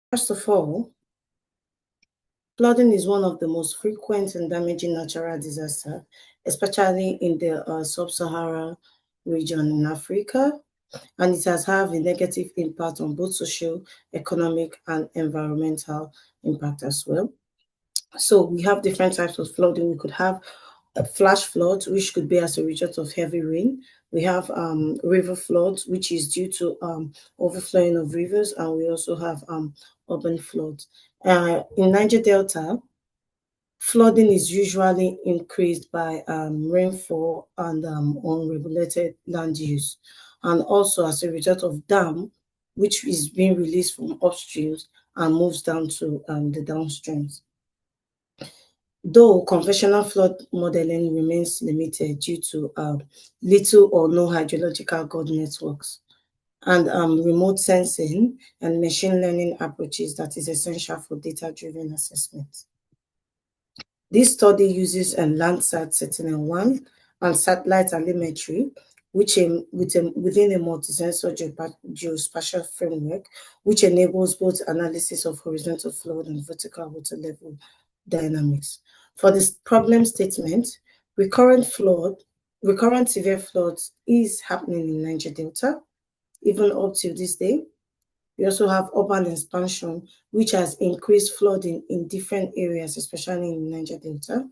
First of all, flooding is one of the most frequent and damaging natural disasters, especially in the sub-Saharan region in Africa, and it has had a negative impact on both social, economic, and environmental impact as well. So we have different types of flooding. We could have a flash flood, which could be as a result of heavy rain. We have river floods, which is due to overflowing of rivers, and we also have urban floods. In Niger Delta, flooding is usually increased by rainfall and unregulated land use, and also as a result of dam, which is being released from upstreams and moves down to the downstreams. Though conventional flood modeling remains limited due to little or no hydrological God networks and remote sensing and machine learning approaches that is essential for data-driven assessment. This study uses a Landsat Sentinel-1 and satellite telemetry, within a multi-sensor geospatial framework, which enables both analysis of horizontal flood and vertical water level dynamics. For this problem statement, recurrent severe floods is happening in Niger Delta, even up to this day. We also have urban expansion, which has increased flooding in different areas, especially in Niger Delta.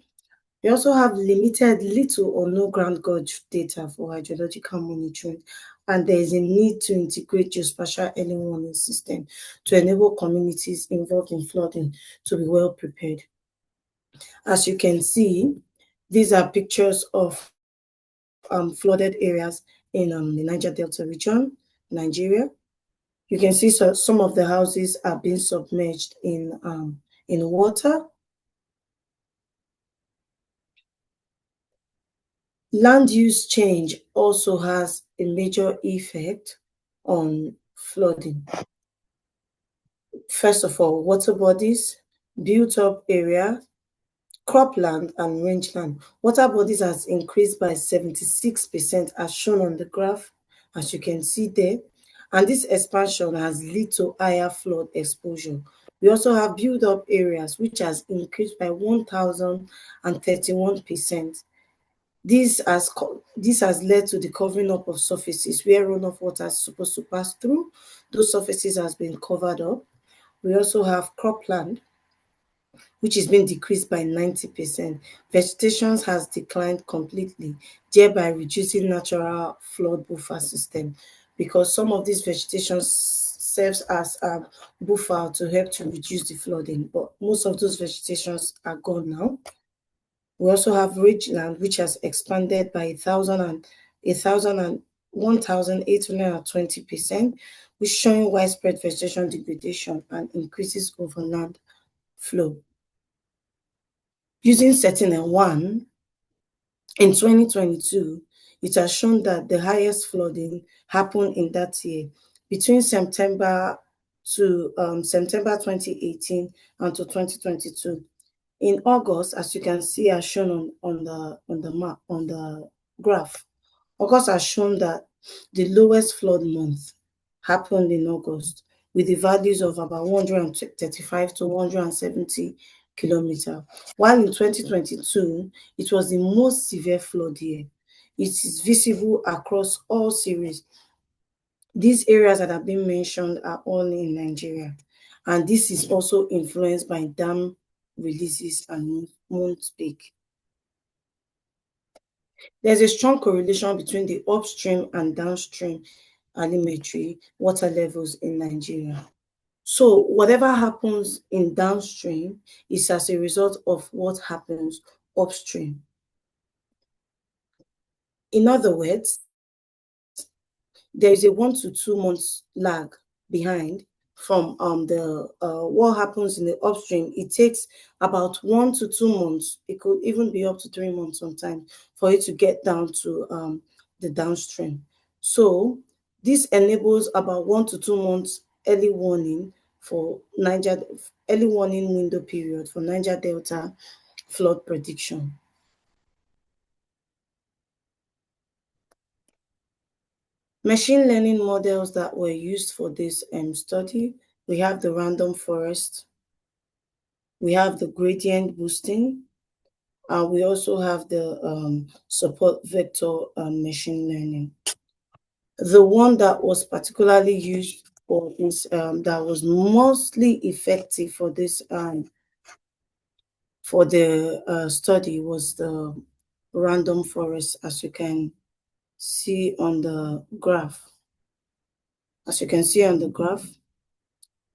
We also have little or no ground gauge data for hydrological monitoring, and there is a need to integrate geospatial early warning system to enable communities involved in flooding to be well prepared. As you can see, these are pictures of flooded areas in the Niger Delta region, Nigeria. You can see some of the houses are being submerged in water. Land use change also has a major effect on flooding. First of all, water bodies, built up area, cropland and rangeland. Water bodies has increased by 76% as shown on the graph, as you can see there. And this expansion has led to higher flood exposure. We also have built up areas which has increased by 1,031%. This has led to the covering up of surfaces where runoff water is supposed to pass through. Those surfaces has been covered up. We also have cropland, which has been decreased by 90%. Vegetation has declined completely, thereby reducing natural flood buffer system, because some of these vegetation serves as a buffer to help to reduce the flooding, but most of those vegetations are gone now. We also have rangeland, which has expanded by 1,820%, which showing widespread vegetation degradation and increases overland flow. Using Sentinel-1 in 2022, it has shown that the highest flooding happened in that year between September 2018 and to 2022. In August, as you can see, as shown on the map, on the graph, August has shown that the lowest flood month happened in August, with the values of about 135 to 170 kilometers, while in 2022, it was the most severe flood year. It is visible across all series. These areas that have been mentioned are all in Nigeria, and this is also influenced by dam releases and moon peak. There's a strong correlation between the upstream and downstream telemetry water levels in Nigeria. So whatever happens in downstream is as a result of what happens upstream. In other words, there is a 1 to 2 months lag behind from the what happens in the upstream. It takes about 1 to 2 months. It could even be up to 3 months sometimes for it to get down to the downstream. So this enables about 1 to 2 months early warning window period for Niger Delta flood prediction. Machine learning models that were used for this study we have the random forest, we have the gradient boosting, and we also have the support vector machine learning. The one that was particularly used for this, that was mostly effective for this, for the study, was the random forest, as you can see on the graph. As you can see on the graph,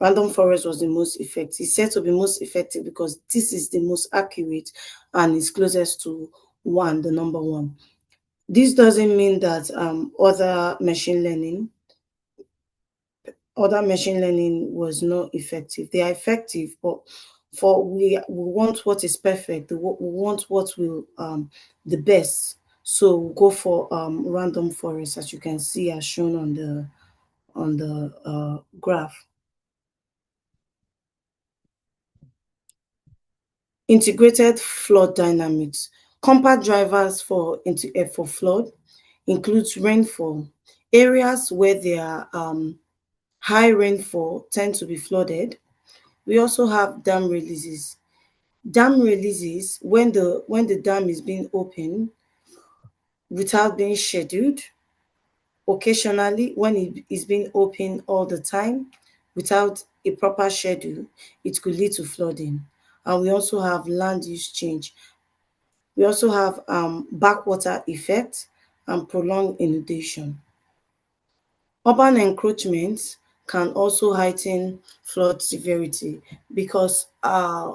random forest was the most effective. It's said to be most effective because this is the most accurate and is closest to one, the number one. This doesn't mean that other machine learning was not effective. They are effective, but for we want what is perfect. We want what will the best. So we'll go for random forest, as you can see, as shown on the graph. Integrated flood dynamics. Compact drivers for flood includes rainfall. Areas where there are high rainfall tend to be flooded. We also have dam releases. Dam releases, when the dam is being opened without being scheduled, occasionally when it is being opened all the time without a proper schedule, it could lead to flooding. And we also have land use change. We also have backwater effect and prolonged inundation. Urban encroachment can also heighten flood severity because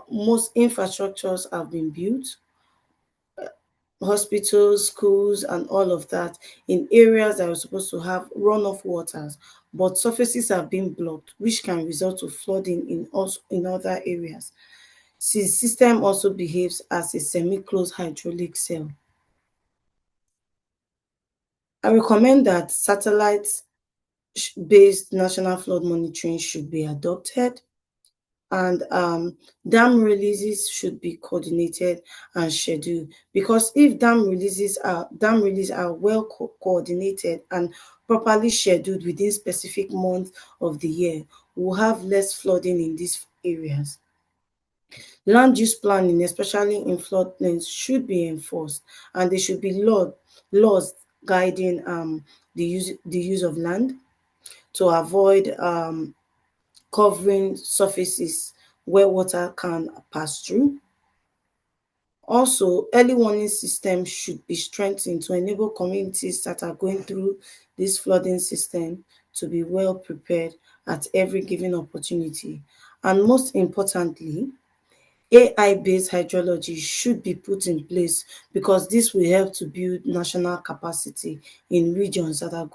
most infrastructures have been built, hospitals, schools, and all of that, in areas that are supposed to have runoff waters, but surfaces have been blocked, which can result to flooding in other areas. The system also behaves as a semi-closed hydraulic cell. I recommend that satellite-based national flood monitoring should be adopted, and dam releases should be coordinated and scheduled, because if dam releases are well coordinated and properly scheduled within specific months of the year, we'll have less flooding in these areas. Land use planning, especially in floodplains, should be enforced, and there should be laws guiding the use of land to avoid covering surfaces where water can pass through. Also, early warning systems should be strengthened to enable communities that are going through this flooding system to be well prepared at every given opportunity. And most importantly, AI-based hydrology should be put in place, because this will help to build national capacity in regions that are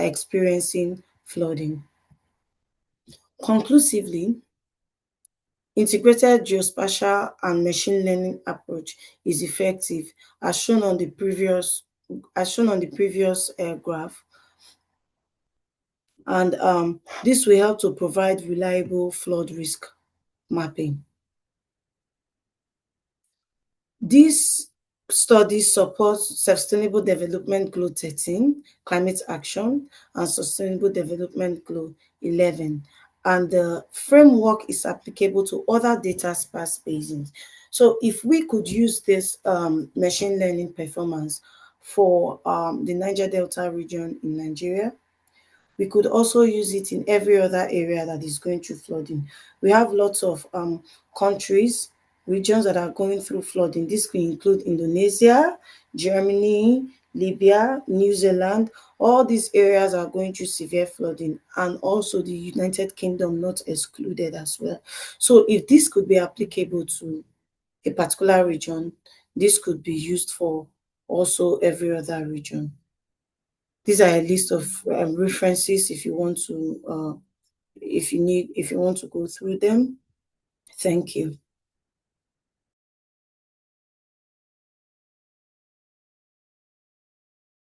experiencing flooding. Conclusively, integrated geospatial and machine learning approach is effective, as shown on the previous graph, and this will help to provide reliable flood risk mapping. This study supports Sustainable Development Goal 13, climate action, and Sustainable Development Goal 11, and the framework is applicable to other data sparse basins. So if we could use this machine learning performance for the Niger Delta region in Nigeria, we could also use it in every other area that is going through flooding. We have lots of countries, regions that are going through flooding. This could include Indonesia, Germany, Libya, New Zealand. All these areas are going through severe flooding, and also the United Kingdom not excluded as well. So if this could be applicable to a particular region, this could be used for also every other region. These are a list of references if you want to if you want to go through them. Thank you.